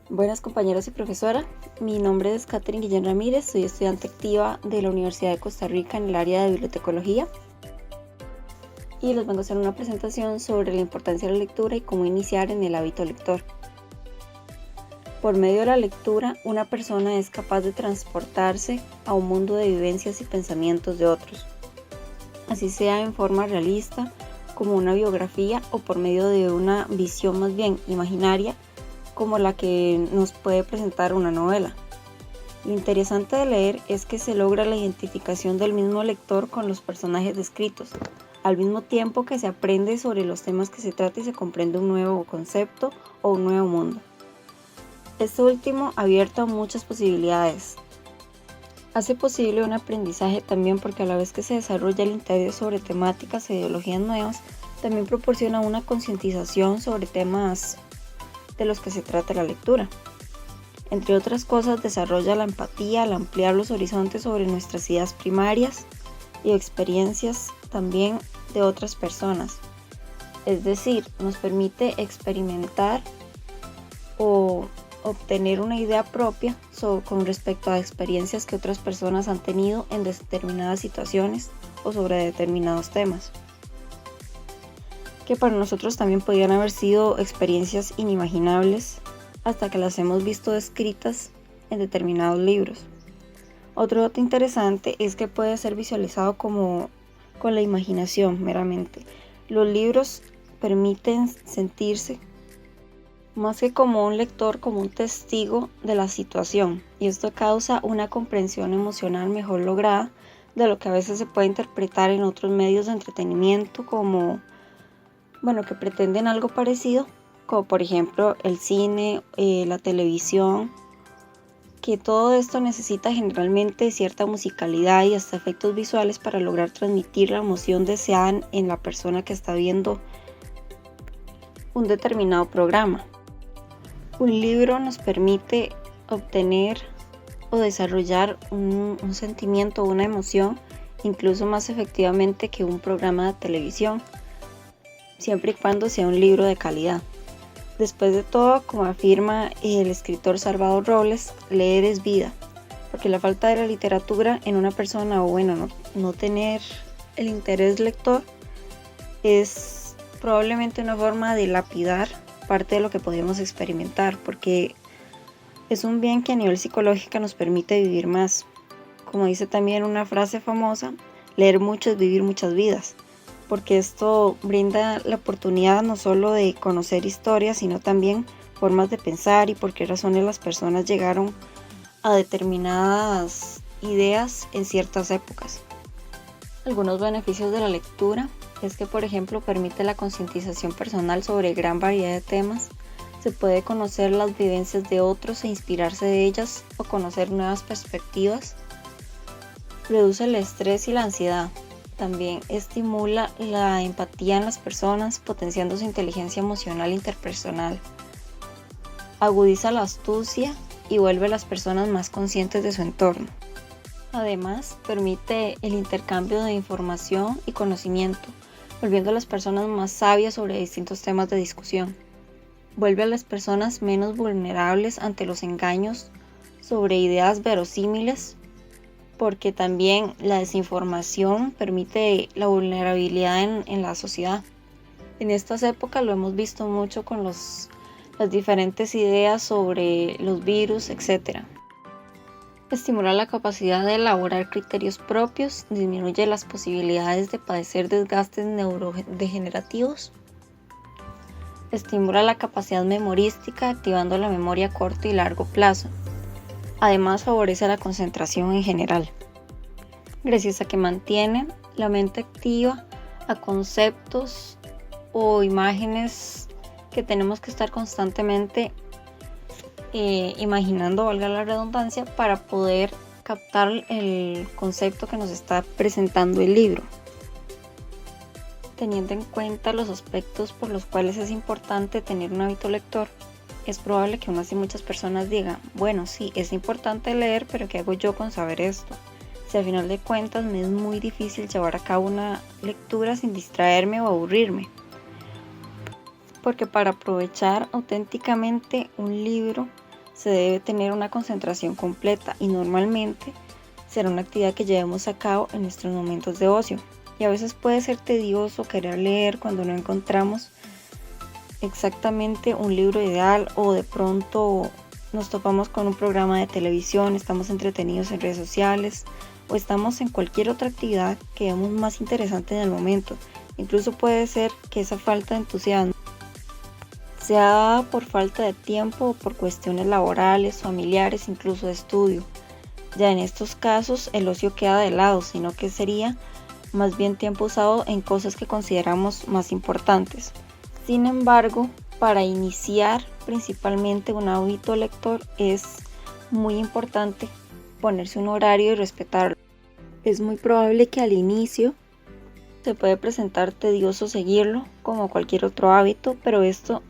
Buenas compañeros y profesora, mi nombre es Catherine Guillén Ramírez, soy estudiante activa de la Universidad de Costa Rica en el área de bibliotecología y les vengo a hacer una presentación sobre la importancia de la lectura y cómo iniciar en el hábito lector. Por medio de la lectura, una persona es capaz de transportarse a un mundo de vivencias y pensamientos de otros, así sea en forma realista, como una biografía o por medio de una visión más bien imaginaria, como la que nos puede presentar una novela. Lo interesante de leer es que se logra la identificación del mismo lector con los personajes descritos, al mismo tiempo que se aprende sobre los temas que se trata y se comprende un nuevo concepto o un nuevo mundo. Este último abierto a muchas posibilidades. Hace posible un aprendizaje también porque a la vez que se desarrolla el interés sobre temáticas e ideologías nuevas, también proporciona una concientización sobre temas de los que se trata la lectura. Entre otras cosas, desarrolla la empatía al ampliar los horizontes sobre nuestras ideas primarias y experiencias también de otras personas. Es decir, nos permite experimentar o obtener una idea propia con respecto a experiencias que otras personas han tenido en determinadas situaciones o sobre determinados temas, que para nosotros también podrían haber sido experiencias inimaginables hasta que las hemos visto descritas en determinados libros. Otro dato interesante es que puede ser visualizado como con la imaginación meramente. Los libros permiten sentirse más que como un lector, como un testigo de la situación, y esto causa una comprensión emocional mejor lograda de lo que a veces se puede interpretar en otros medios de entretenimiento que pretenden algo parecido, como por ejemplo el cine, la televisión, que todo esto necesita generalmente cierta musicalidad y hasta efectos visuales para lograr transmitir la emoción deseada en la persona que está viendo un determinado programa. Un libro nos permite obtener o desarrollar un sentimiento o una emoción incluso más efectivamente que un programa de televisión, siempre y cuando sea un libro de calidad. Después de todo, como afirma el escritor Salvador Robles, leer es vida, porque la falta de la literatura en una persona no tener el interés lector es probablemente una forma de lapidar parte de lo que podemos experimentar, porque es un bien que a nivel psicológico nos permite vivir más. Como dice también una frase famosa, leer mucho es vivir muchas vidas, porque esto brinda la oportunidad no solo de conocer historias, sino también formas de pensar y por qué razones las personas llegaron a determinadas ideas en ciertas épocas. Algunos beneficios de la lectura es que, por ejemplo, permite la concientización personal sobre gran variedad de temas, se puede conocer las vivencias de otros e inspirarse de ellas o conocer nuevas perspectivas, reduce el estrés y la ansiedad. También estimula la empatía en las personas, potenciando su inteligencia emocional interpersonal. Agudiza la astucia y vuelve a las personas más conscientes de su entorno. Además, permite el intercambio de información y conocimiento, volviendo a las personas más sabias sobre distintos temas de discusión. Vuelve a las personas menos vulnerables ante los engaños sobre ideas verosímiles, porque también la desinformación permite la vulnerabilidad en la sociedad. En estas épocas lo hemos visto mucho con las diferentes ideas sobre los virus, etc. Estimula la capacidad de elaborar criterios propios, disminuye las posibilidades de padecer desgastes neurodegenerativos, estimula la capacidad memorística, activando la memoria a corto y largo plazo. Además, favorece la concentración en general, gracias a que mantiene la mente activa a conceptos o imágenes que tenemos que estar constantemente imaginando, valga la redundancia, para poder captar el concepto que nos está presentando el libro. Teniendo en cuenta los aspectos por los cuales es importante tener un hábito lector, es probable que aún así muchas personas digan, bueno, sí, es importante leer, pero ¿qué hago yo con saber esto? Si al final de cuentas me es muy difícil llevar a cabo una lectura sin distraerme o aburrirme. Porque para aprovechar auténticamente un libro se debe tener una concentración completa y normalmente será una actividad que llevemos a cabo en nuestros momentos de ocio. Y a veces puede ser tedioso querer leer cuando no encontramos exactamente un libro ideal o de pronto nos topamos con un programa de televisión, estamos entretenidos en redes sociales o estamos en cualquier otra actividad que veamos más interesante en el momento. Incluso puede ser que esa falta de entusiasmo sea dada por falta de tiempo o por cuestiones laborales, familiares, incluso de estudio. Ya en estos casos el ocio queda de lado, sino que sería más bien tiempo usado en cosas que consideramos más importantes. Sin embargo, para iniciar principalmente un hábito lector es muy importante ponerse un horario y respetarlo. Es muy probable que al inicio se puede presentar tedioso seguirlo como cualquier otro hábito, pero esto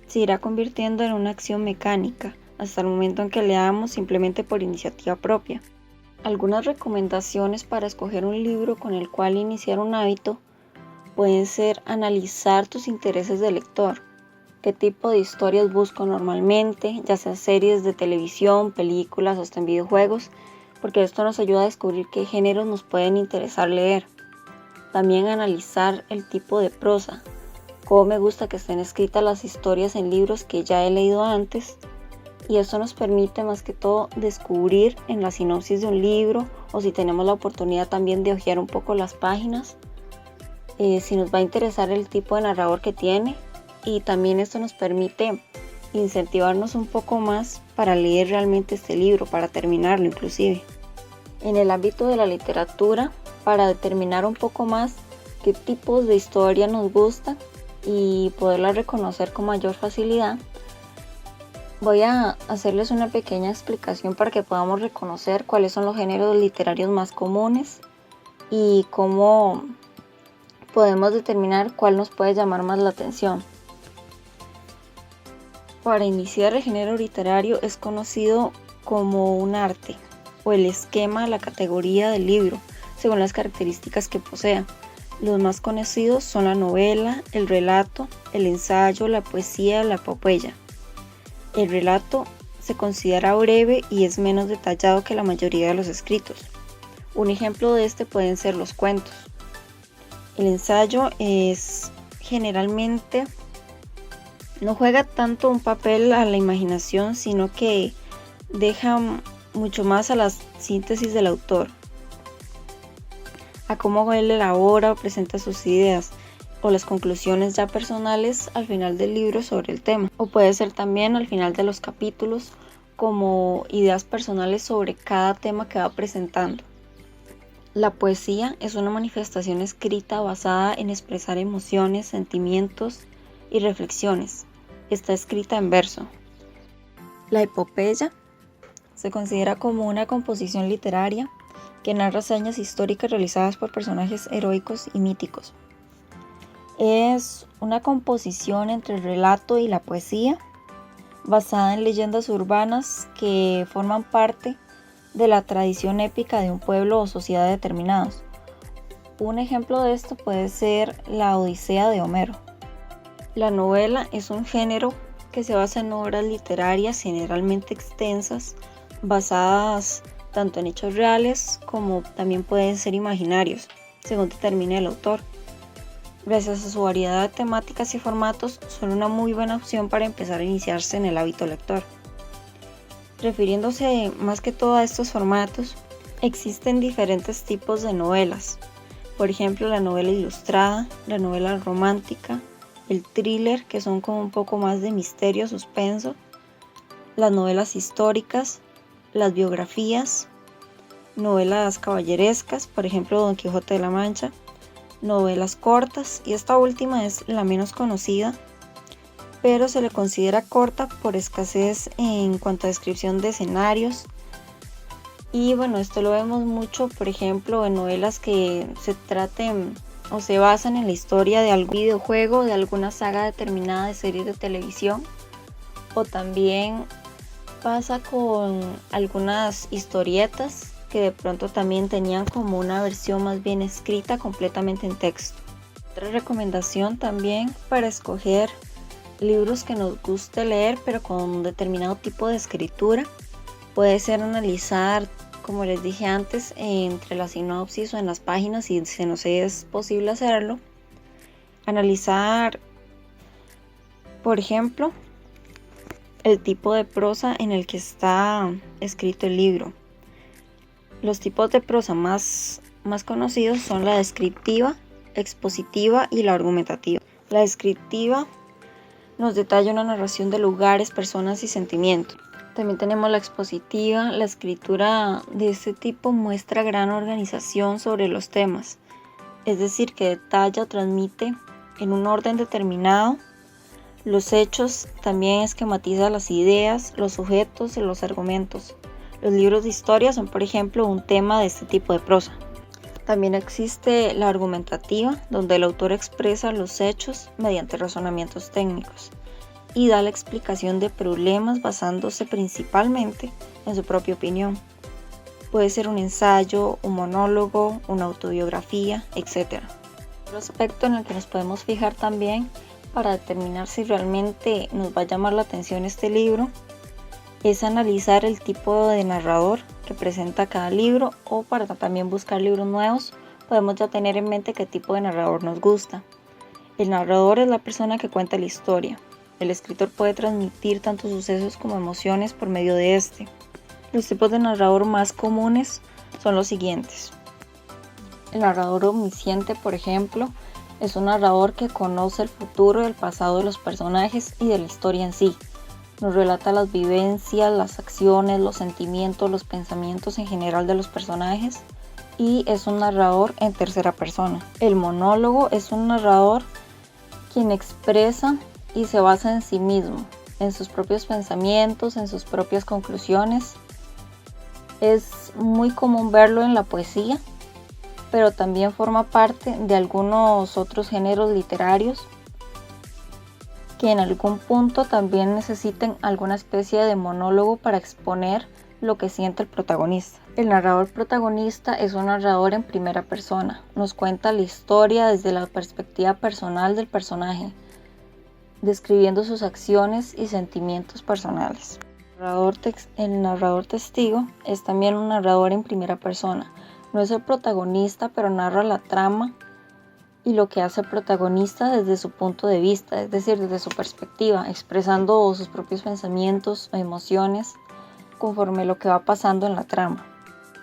se irá convirtiendo en una acción mecánica hasta el momento en que leamos simplemente por iniciativa propia. Algunas recomendaciones para escoger un libro con el cual iniciar un hábito pueden ser analizar tus intereses de lector. ¿Qué tipo de historias busco normalmente? Ya sea series de televisión, películas o hasta en videojuegos, porque esto nos ayuda a descubrir qué géneros nos pueden interesar leer. También analizar el tipo de prosa. Cómo me gusta que estén escritas las historias en libros que ya he leído antes. Y esto nos permite más que todo descubrir en la sinopsis de un libro o si tenemos la oportunidad también de hojear un poco las páginas, si nos va a interesar el tipo de narrador que tiene, y también esto nos permite incentivarnos un poco más para leer realmente este libro, para terminarlo inclusive. En el ámbito de la literatura, para determinar un poco más qué tipos de historia nos gustan y poderla reconocer con mayor facilidad, voy a hacerles una pequeña explicación para que podamos reconocer cuáles son los géneros literarios más comunes y cómo podemos determinar cuál nos puede llamar más la atención. Para iniciar, el género literario es conocido como un arte o el esquema, la categoría del libro, según las características que posea. Los más conocidos son la novela, el relato, el ensayo, la poesía, la epopeya. El relato se considera breve y es menos detallado que la mayoría de los escritos. Un ejemplo de este pueden ser los cuentos. El ensayo es generalmente no juega tanto un papel a la imaginación, sino que deja mucho más a la síntesis del autor, a cómo él elabora o presenta sus ideas o las conclusiones ya personales al final del libro sobre el tema, o puede ser también al final de los capítulos como ideas personales sobre cada tema que va presentando. La poesía es una manifestación escrita basada en expresar emociones, sentimientos y reflexiones. Está escrita en verso. La epopeya se considera como una composición literaria que narra hazañas históricas realizadas por personajes heroicos y míticos. Es una composición entre el relato y la poesía, basada en leyendas urbanas que forman parte de la tradición épica de un pueblo o sociedad determinados. Un ejemplo de esto puede ser la Odisea de Homero. La novela es un género que se basa en obras literarias generalmente extensas, basadas tanto en hechos reales como también pueden ser imaginarios, según determine el autor. Gracias a su variedad de temáticas y formatos, son una muy buena opción para empezar a iniciarse en el hábito lector. Refiriéndose más que todo a estos formatos, existen diferentes tipos de novelas. Por ejemplo, la novela ilustrada, la novela romántica, el thriller, que son como un poco más de misterio, suspenso, las novelas históricas, las biografías, novelas caballerescas, por ejemplo Don Quijote de la Mancha, novelas cortas, y esta última es la menos conocida, pero se le considera corta por escasez en cuanto a descripción de escenarios. Y bueno, esto lo vemos mucho, por ejemplo, en novelas que se traten o se basan en la historia de algún videojuego, de alguna saga determinada de series de televisión, o también pasa con algunas historietas que de pronto también tenían como una versión más bien escrita completamente en texto. Otra recomendación también para escoger libros que nos guste leer pero con un determinado tipo de escritura puede ser analizar, como les dije antes, entre la sinopsis o en las páginas, si se nos es posible hacerlo, analizar, por ejemplo, el tipo de prosa en el que está escrito el libro. Los tipos de prosa más conocidos son la descriptiva, expositiva y la argumentativa. La descriptiva nos detalla una narración de lugares, personas y sentimientos. También tenemos la expositiva. La escritura de este tipo muestra gran organización sobre los temas, es decir, que detalla o transmite en un orden determinado los hechos, también esquematiza las ideas, los sujetos y los argumentos. Los libros de historia son, por ejemplo, un tema de este tipo de prosa. También existe la argumentativa, donde el autor expresa los hechos mediante razonamientos técnicos y da la explicación de problemas basándose principalmente en su propia opinión. Puede ser un ensayo, un monólogo, una autobiografía, etc. Otro aspecto en el que nos podemos fijar también para determinar si realmente nos va a llamar la atención este libro es analizar el tipo de narrador que presenta cada libro, o para también buscar libros nuevos podemos ya tener en mente qué tipo de narrador nos gusta. El narrador es la persona que cuenta la historia. El escritor puede transmitir tanto sucesos como emociones por medio de este. Los tipos de narrador más comunes son los siguientes. El narrador omnisciente, por ejemplo, es un narrador que conoce el futuro y el pasado de los personajes y de la historia en sí. Nos relata las vivencias, las acciones, los sentimientos, los pensamientos en general de los personajes, y es un narrador en tercera persona. El monólogo es un narrador quien expresa y se basa en sí mismo, en sus propios pensamientos, en sus propias conclusiones. Es muy común verlo en la poesía, pero también forma parte de algunos otros géneros literarios que en algún punto también necesiten alguna especie de monólogo para exponer lo que siente el protagonista. El narrador protagonista es un narrador en primera persona. Nos cuenta la historia desde la perspectiva personal del personaje, describiendo sus acciones y sentimientos personales. El narrador testigo es también un narrador en primera persona. No es el protagonista, pero narra la trama y lo que hace el protagonista desde su punto de vista, es decir, desde su perspectiva, expresando sus propios pensamientos o emociones conforme lo que va pasando en la trama.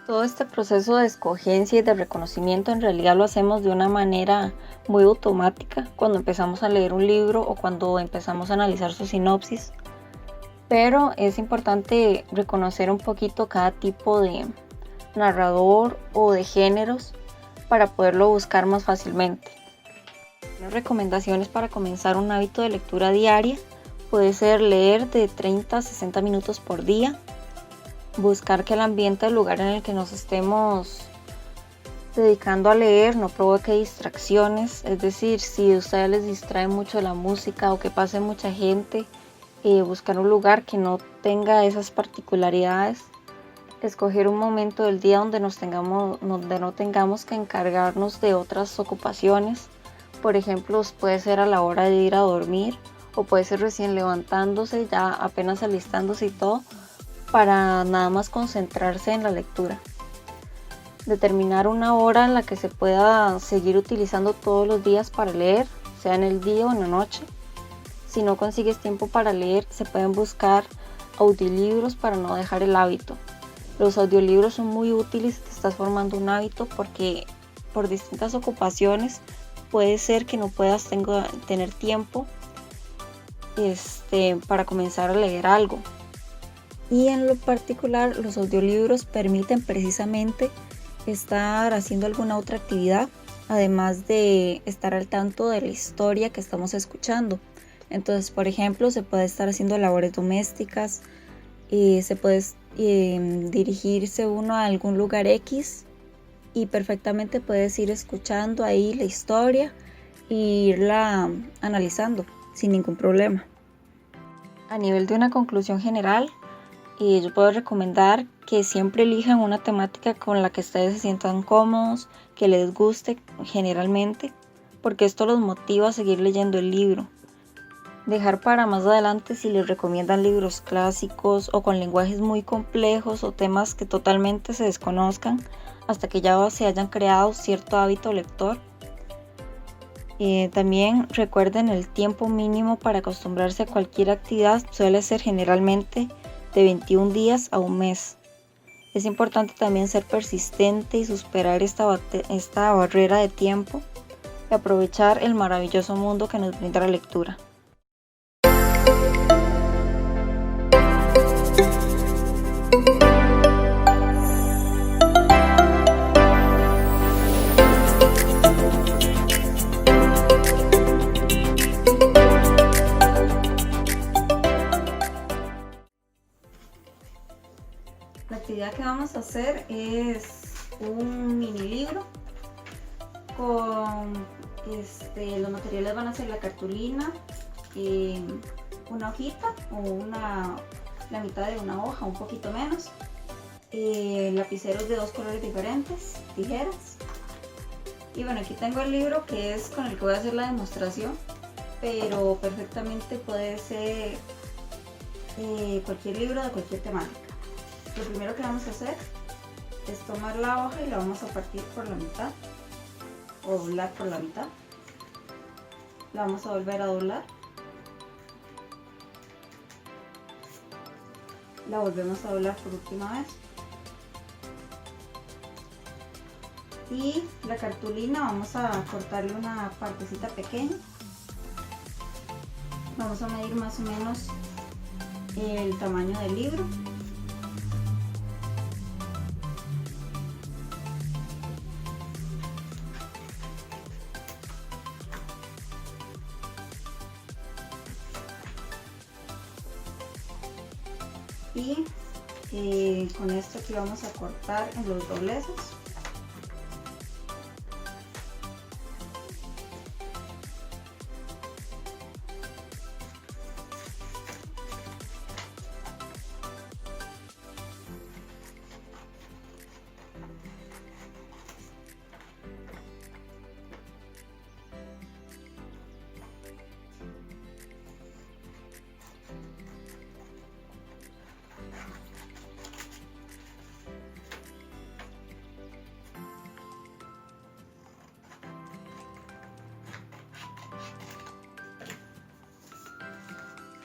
Todo este proceso de escogencia y de reconocimiento en realidad lo hacemos de una manera muy automática cuando empezamos a leer un libro o cuando empezamos a analizar su sinopsis, pero es importante reconocer un poquito cada tipo de narrador o de géneros para poderlo buscar más fácilmente. Unas recomendaciones para comenzar un hábito de lectura diaria puede ser leer de 30 a 60 minutos por día, buscar que el ambiente del lugar en el que nos estemos dedicando a leer no provoque distracciones, es decir, si a ustedes les distrae mucho la música o que pase mucha gente, buscar un lugar que no tenga esas particularidades. Escoger un momento del día donde no tengamos que encargarnos de otras ocupaciones. Por ejemplo, puede ser a la hora de ir a dormir, o puede ser recién levantándose, ya apenas alistándose y todo, para nada más concentrarse en la lectura. Determinar una hora en la que se pueda seguir utilizando todos los días para leer, sea en el día o en la noche. Si no consigues tiempo para leer, se pueden buscar audiolibros para no dejar el hábito. Los audiolibros son muy útiles si te estás formando un hábito, porque por distintas ocupaciones puede ser que no puedas tener tiempo para comenzar a leer algo. Y en lo particular, los audiolibros permiten precisamente estar haciendo alguna otra actividad, además de estar al tanto de la historia que estamos escuchando. Entonces, por ejemplo, se puede estar haciendo labores domésticas, y se puede dirigirse uno a algún lugar X y perfectamente puedes ir escuchando ahí la historia e irla analizando sin ningún problema. A nivel de una conclusión general, yo puedo recomendar que siempre elijan una temática con la que ustedes se sientan cómodos, que les guste generalmente, porque esto los motiva a seguir leyendo el libro. Dejar para más adelante si les recomiendan libros clásicos o con lenguajes muy complejos o temas que totalmente se desconozcan hasta que ya se hayan creado cierto hábito lector. También recuerden el tiempo mínimo para acostumbrarse a cualquier actividad suele ser generalmente de 21 días a un mes. Es importante también ser persistente y superar esta barrera de tiempo y aprovechar el maravilloso mundo que nos brinda la lectura. La actividad que vamos a hacer es un mini libro con los materiales van a ser la cartulina, una hojita o la mitad de una hoja, un poquito menos, lapiceros de 2 colores diferentes, tijeras. Y bueno, aquí tengo el libro que es con el que voy a hacer la demostración, pero perfectamente puede ser cualquier libro de cualquier temática. Lo primero que vamos a hacer es tomar la hoja y la vamos a partir por la mitad o doblar por la mitad. La vamos a volver a doblar. La volvemos a doblar por última vez. Y la cartulina vamos a cortarle una partecita pequeña. Vamos a medir más o menos el tamaño del libro. Y con esto aquí vamos a cortar en los dobleces.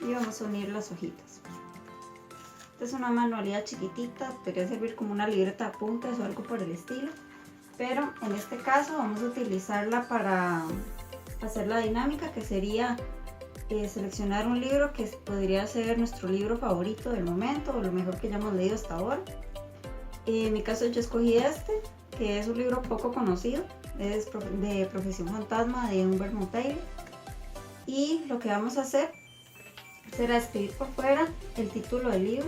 Y vamos a unir las hojitas. Esta es una manualidad chiquitita, podría servir como una libreta de apuntes o algo por el estilo, pero en este caso vamos a utilizarla para hacer la dinámica, que sería seleccionar un libro que podría ser nuestro libro favorito del momento o lo mejor que hayamos leído hasta ahora. En mi caso yo escogí que es un libro poco conocido, es de Profesión Fantasma de Humbert Monteiro, y lo que vamos a hacer será escribir por fuera el título del libro.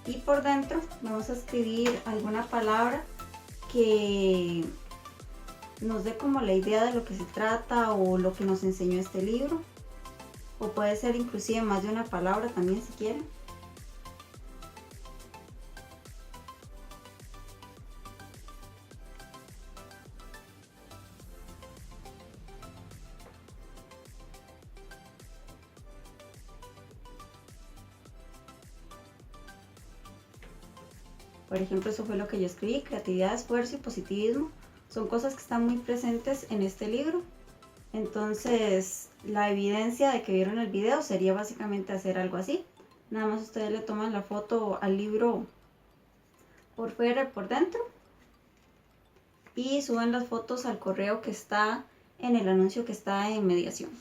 Y por dentro vamos a escribir alguna palabra que nos dé como la idea de lo que se trata o lo que nos enseñó este libro. O puede ser inclusive más de una palabra también si quieren. Por ejemplo, eso fue lo que yo escribí: creatividad, esfuerzo y positivismo son cosas que están muy presentes en este libro. Entonces, la evidencia de que vieron el video sería básicamente hacer algo así. Nada más ustedes le toman la foto al libro por fuera y por dentro y suben las fotos al correo que está en el anuncio que está en mediación.